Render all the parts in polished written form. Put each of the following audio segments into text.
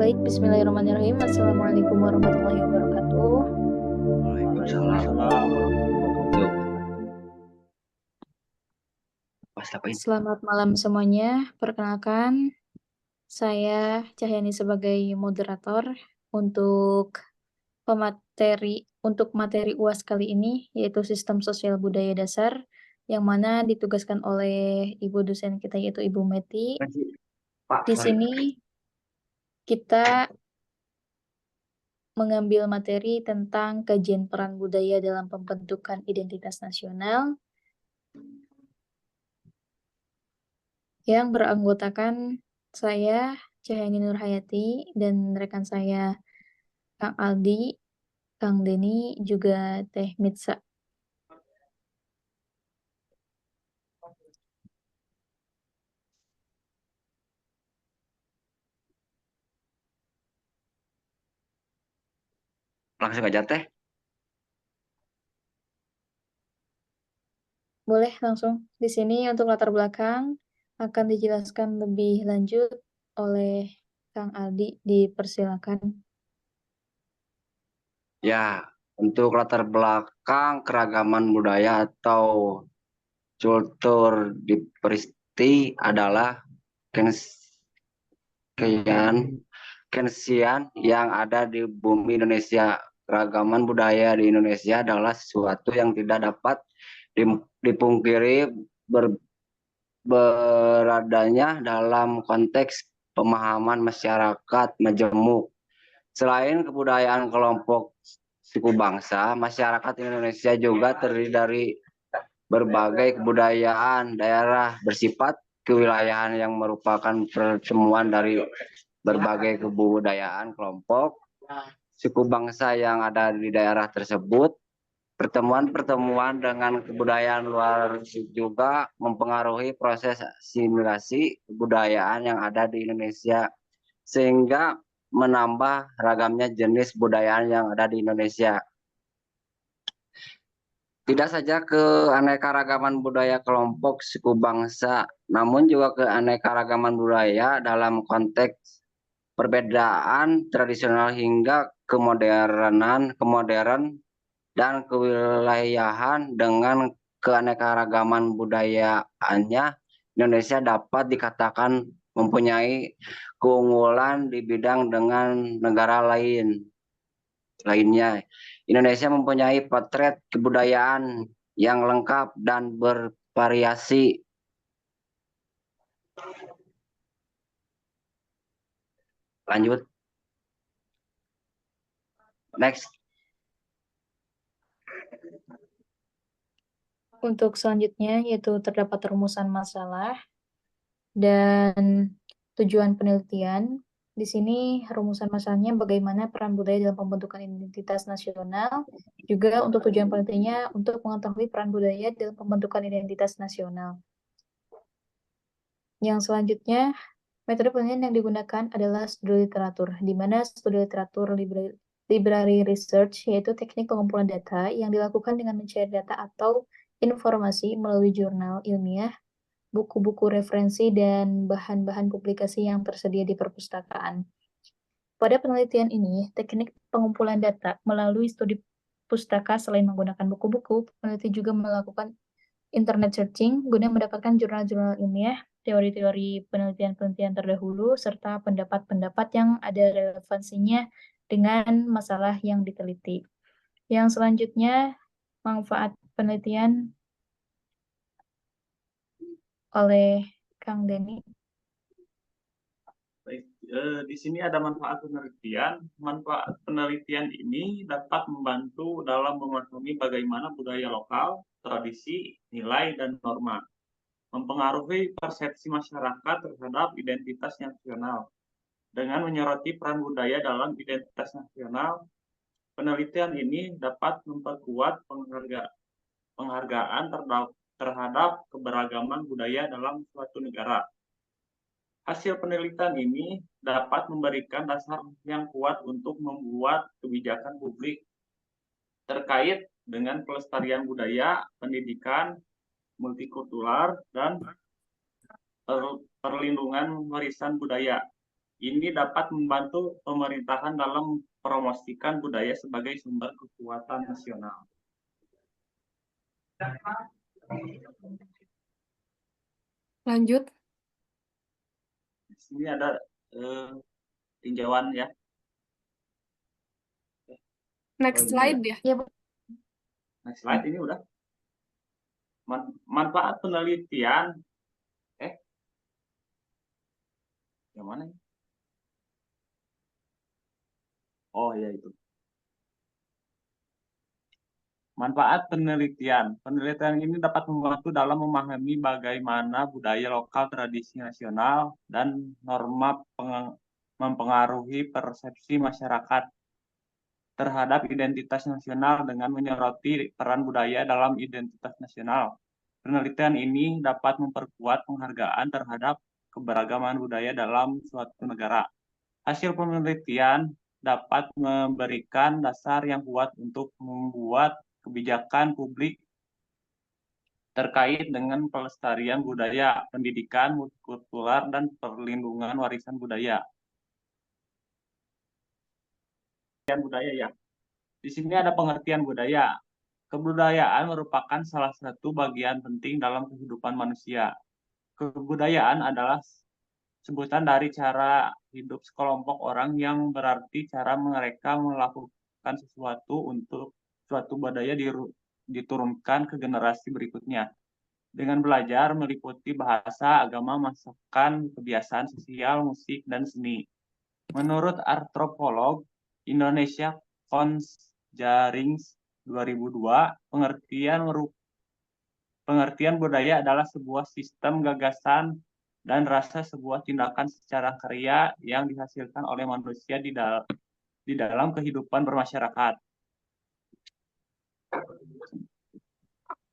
Baik, bismillahirrahmanirrahim. Assalamualaikum warahmatullahi wabarakatuh. Waalaikumsalam. Pas apain? Selamat malam semuanya. Perkenalkan, saya Cahyani sebagai moderator untuk materi UAS kali ini, yaitu Sistem Sosial Budaya Dasar, yang mana ditugaskan oleh ibu dosen kita, yaitu Ibu Meti. Pak, Di sorry. sini kita mengambil materi tentang kajian peran budaya dalam pembentukan identitas nasional yang beranggotakan saya, Cahyani Nurhayati, dan rekan saya, Kang Aldi, Kang Deni, juga Teh Mitsa. Langsung aja teh. Boleh langsung. Di sini untuk latar belakang akan dijelaskan lebih lanjut oleh Kang Aldi. Dipersilakan. Ya, untuk latar belakang keragaman budaya atau kultur di Peristi adalah kensian yang ada di bumi Indonesia. Keragaman budaya di Indonesia adalah sesuatu yang tidak dapat dipungkiri beradanya dalam konteks pemahaman masyarakat majemuk. Selain kebudayaan kelompok suku bangsa, masyarakat Indonesia juga terdiri dari berbagai kebudayaan daerah bersifat kewilayahan yang merupakan pertemuan dari berbagai kebudayaan kelompok suku bangsa yang ada di daerah tersebut. Pertemuan-pertemuan dengan kebudayaan luar juga mempengaruhi proses asimilasi kebudayaan yang ada di Indonesia, sehingga menambah ragamnya jenis budaya yang ada di Indonesia. Tidak saja keanekaragaman budaya kelompok suku bangsa, namun juga keanekaragaman budaya dalam konteks perbedaan tradisional hingga modern dan kewilayahan. Dengan keanekaragaman budayaannya, Indonesia dapat dikatakan mempunyai keunggulan di bidang dengan negara lainnya. Indonesia mempunyai potret kebudayaan yang lengkap dan bervariasi. Lanjut. Next. Untuk selanjutnya, yaitu terdapat rumusan masalah dan tujuan penelitian. Di sini rumusan masalahnya bagaimana peran budaya dalam pembentukan identitas nasional. Juga untuk tujuan penelitiannya untuk mengetahui peran budaya dalam pembentukan identitas nasional. Yang selanjutnya, metode penelitian yang digunakan adalah studi literatur, di mana studi literatur library research yaitu teknik pengumpulan data yang dilakukan dengan mencari data atau informasi melalui jurnal ilmiah, buku-buku referensi, dan bahan-bahan publikasi yang tersedia di perpustakaan. Pada penelitian ini, teknik pengumpulan data melalui studi pustaka selain menggunakan buku-buku, peneliti juga melakukan internet searching guna mendapatkan jurnal-jurnal ilmiah, teori-teori penelitian-penelitian terdahulu, serta pendapat-pendapat yang ada relevansinya dengan masalah yang diteliti. Yang selanjutnya, manfaat penelitian oleh Kang Deni. Baik, di sini ada manfaat penelitian. Manfaat penelitian ini dapat membantu dalam memahami bagaimana budaya lokal, tradisi, nilai, dan norma mempengaruhi persepsi masyarakat terhadap identitas nasional. Dengan menyoroti peran budaya dalam identitas nasional, penelitian ini dapat memperkuat penghargaan terhadap keberagaman budaya dalam suatu negara. Hasil penelitian ini dapat memberikan dasar yang kuat untuk membuat kebijakan publik terkait dengan pelestarian budaya, pendidikan, multikultural, dan perlindungan warisan budaya. ini dapat membantu pemerintahan dalam mempromosikan budaya sebagai sumber kekuatan nasional. Lanjut. Di sini ada tinjauan ya. Next Oh, ini slide udah. ya. Ya, Bu. Next slide ini udah. Manfaat penelitian. Yang mana? Oh ya itu. Manfaat penelitian. Penelitian ini dapat membantu dalam memahami bagaimana budaya lokal, tradisi nasional, dan norma mempengaruhi persepsi masyarakat terhadap identitas nasional dengan menyoroti peran budaya dalam identitas nasional. Penelitian ini dapat memperkuat penghargaan terhadap keberagaman budaya dalam suatu negara. Hasil penelitian dapat memberikan dasar yang kuat untuk membuat kebijakan publik terkait dengan pelestarian budaya, pendidikan, multikultural, dan perlindungan warisan budaya. Budaya ya. Di sini ada pengertian budaya. Kebudayaan merupakan salah satu bagian penting dalam kehidupan manusia. Kebudayaan adalah sebutan dari cara hidup sekelompok orang yang berarti cara mereka melakukan sesuatu untuk suatu budaya diturunkan ke generasi berikutnya. Dengan belajar meliputi bahasa, agama, masakan, kebiasaan sosial, musik, dan seni. Menurut antropolog Indonesia Cons Jarings 2002, pengertian budaya adalah sebuah sistem gagasan dan rasa sebuah tindakan secara karya yang dihasilkan oleh manusia di dalam kehidupan bermasyarakat.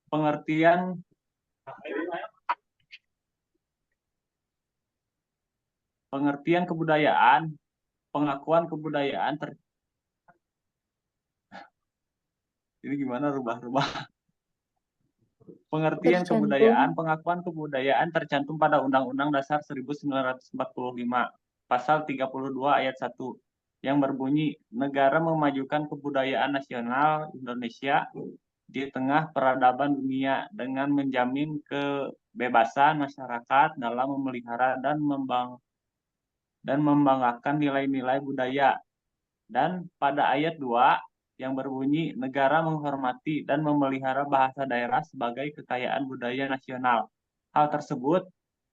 Pengertian kebudayaan, pengakuan kebudayaan ini gimana rubah-rubah. Pengertian kebudayaan, pengakuan kebudayaan tercantum pada Undang-Undang Dasar 1945, Pasal 32 Ayat 1, yang berbunyi, negara memajukan kebudayaan nasional Indonesia di tengah peradaban dunia dengan menjamin kebebasan masyarakat dalam memelihara dan membanggakan nilai-nilai budaya. Dan pada ayat 2 yang berbunyi negara menghormati dan memelihara bahasa daerah sebagai kekayaan budaya nasional. Hal tersebut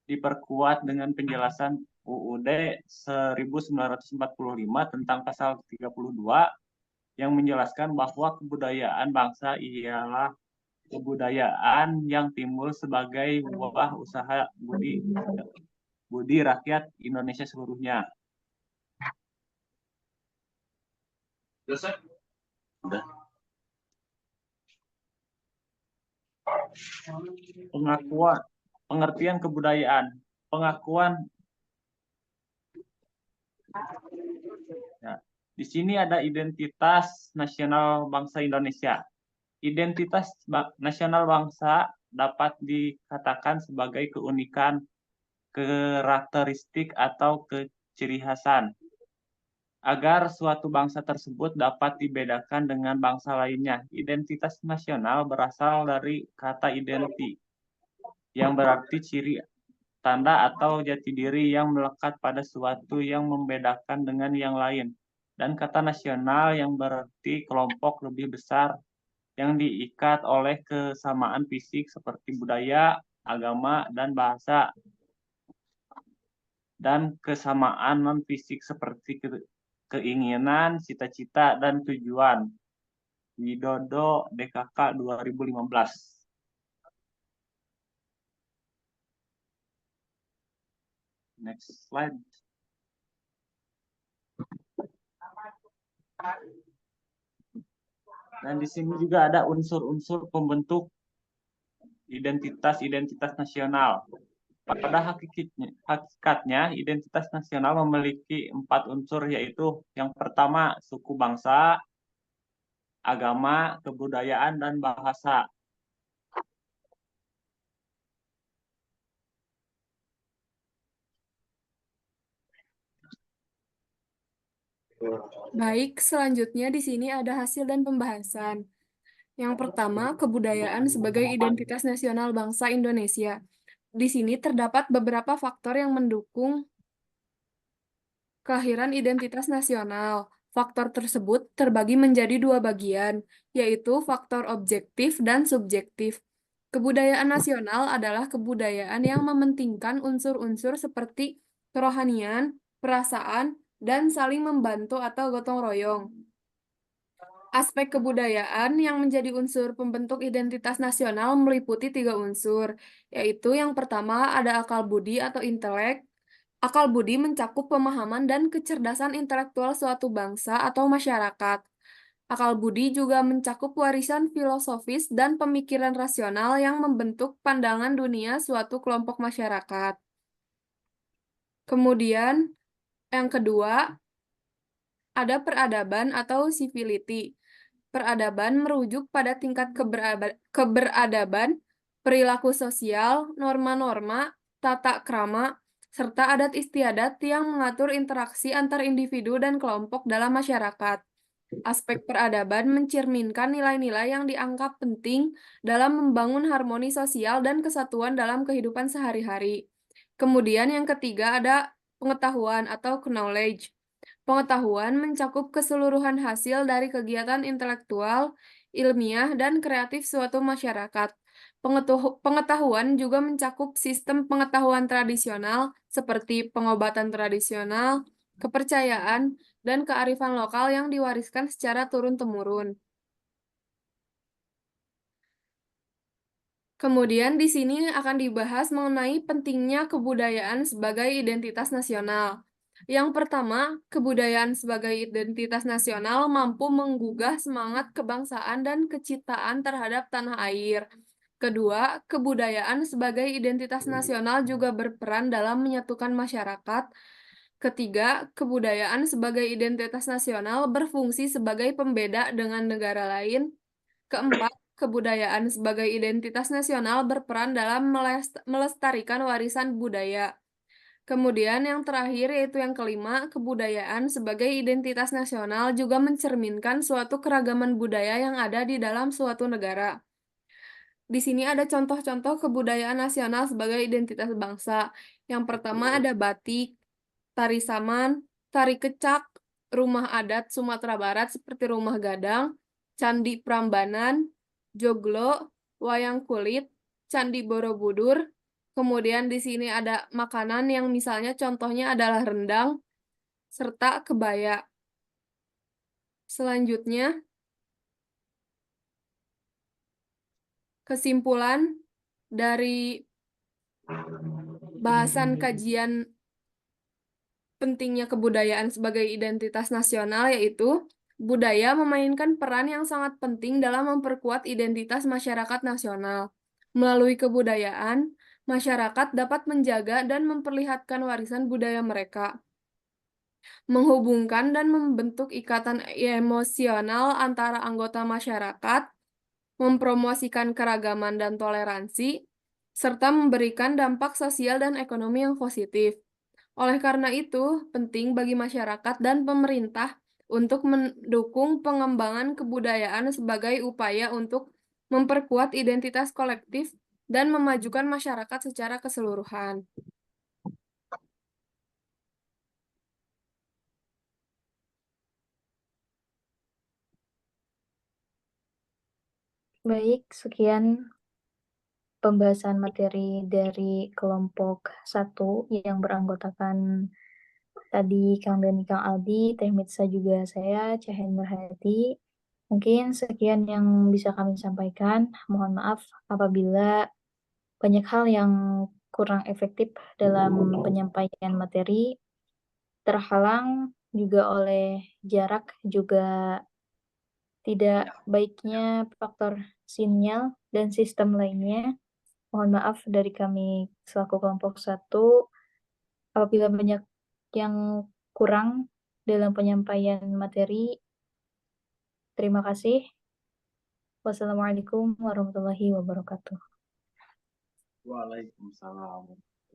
diperkuat dengan penjelasan UUD 1945 tentang pasal 32 yang menjelaskan bahwa kebudayaan bangsa ialah kebudayaan yang timbul sebagai buah usaha budi rakyat Indonesia seluruhnya. Pengertian kebudayaan, pengakuan. Ya, di sini ada identitas nasional bangsa Indonesia. Identitas nasional bangsa dapat dikatakan sebagai keunikan, karakteristik atau keciri khasan. Agar suatu bangsa tersebut dapat dibedakan dengan bangsa lainnya. Identitas nasional berasal dari kata identi, yang berarti ciri, tanda, atau jati diri yang melekat pada suatu yang membedakan dengan yang lain. Dan kata nasional yang berarti kelompok lebih besar yang diikat oleh kesamaan fisik seperti budaya, agama, dan bahasa. Dan kesamaan non-fisik seperti keinginan, cita-cita, dan tujuan. Widodo DKK 2015. Next slide. Dan di sini juga ada unsur-unsur pembentuk identitas nasional. Pada hakikatnya, identitas nasional memiliki 4 unsur, yaitu yang pertama suku bangsa, agama, kebudayaan, dan bahasa. Baik, selanjutnya di sini ada hasil dan pembahasan. Yang pertama, kebudayaan sebagai identitas nasional bangsa Indonesia. Di sini terdapat beberapa faktor yang mendukung kelahiran identitas nasional. Faktor tersebut terbagi menjadi dua bagian, yaitu faktor objektif dan subjektif. Kebudayaan nasional adalah kebudayaan yang mementingkan unsur-unsur seperti kerohanian, perasaan, dan saling membantu atau gotong royong. Aspek kebudayaan yang menjadi unsur pembentuk identitas nasional meliputi tiga unsur, yaitu yang pertama ada akal budi atau intelek. Akal budi mencakup pemahaman dan kecerdasan intelektual suatu bangsa atau masyarakat. Akal budi juga mencakup warisan filosofis dan pemikiran rasional yang membentuk pandangan dunia suatu kelompok masyarakat. Kemudian, yang kedua, ada peradaban atau civility. Peradaban merujuk pada tingkat keberadaban, perilaku sosial, norma-norma, tata krama, serta adat istiadat yang mengatur interaksi antar individu dan kelompok dalam masyarakat. Aspek peradaban mencerminkan nilai-nilai yang dianggap penting dalam membangun harmoni sosial dan kesatuan dalam kehidupan sehari-hari. Kemudian yang ketiga ada pengetahuan atau knowledge. Pengetahuan mencakup keseluruhan hasil dari kegiatan intelektual, ilmiah, dan kreatif suatu masyarakat. Pengetahuan juga mencakup sistem pengetahuan tradisional seperti pengobatan tradisional, kepercayaan, dan kearifan lokal yang diwariskan secara turun-temurun. Kemudian di sini akan dibahas mengenai pentingnya kebudayaan sebagai identitas nasional. Yang pertama, kebudayaan sebagai identitas nasional mampu menggugah semangat kebangsaan dan kecintaan terhadap tanah air. Kedua, kebudayaan sebagai identitas nasional juga berperan dalam menyatukan masyarakat. Ketiga, kebudayaan sebagai identitas nasional berfungsi sebagai pembeda dengan negara lain. Keempat, kebudayaan sebagai identitas nasional berperan dalam melestarikan warisan budaya. Kemudian yang terakhir yaitu yang kelima, kebudayaan sebagai identitas nasional juga mencerminkan suatu keragaman budaya yang ada di dalam suatu negara. Di sini ada contoh-contoh kebudayaan nasional sebagai identitas bangsa. Yang pertama ada batik, tari saman, tari kecak, rumah adat Sumatera Barat seperti rumah gadang, candi Prambanan, joglo, wayang kulit, candi Borobudur. Kemudian di sini ada makanan yang misalnya contohnya adalah rendang serta kebaya. Selanjutnya, kesimpulan dari bahasan kajian pentingnya kebudayaan sebagai identitas nasional yaitu budaya memainkan peran yang sangat penting dalam memperkuat identitas masyarakat nasional. Melalui kebudayaan, masyarakat dapat menjaga dan memperlihatkan warisan budaya mereka, menghubungkan dan membentuk ikatan emosional antara anggota masyarakat, mempromosikan keragaman dan toleransi, serta memberikan dampak sosial dan ekonomi yang positif. Oleh karena itu, penting bagi masyarakat dan pemerintah untuk mendukung pengembangan kebudayaan sebagai upaya untuk memperkuat identitas kolektif dan memajukan masyarakat secara keseluruhan. Baik, sekian pembahasan materi dari kelompok 1 yang beranggotakan tadi Kang Dani, Kang Aldi, Teh Mitsa juga saya, Cahen Nurhayati. Mungkin sekian yang bisa kami sampaikan. Mohon maaf apabila banyak hal yang kurang efektif dalam penyampaian materi, terhalang juga oleh jarak, juga tidak baiknya faktor sinyal dan sistem lainnya. Mohon maaf dari kami selaku kelompok 1 apabila banyak yang kurang dalam penyampaian materi. Terima kasih. Wassalamualaikum warahmatullahi wabarakatuh. Waalaikumsalam.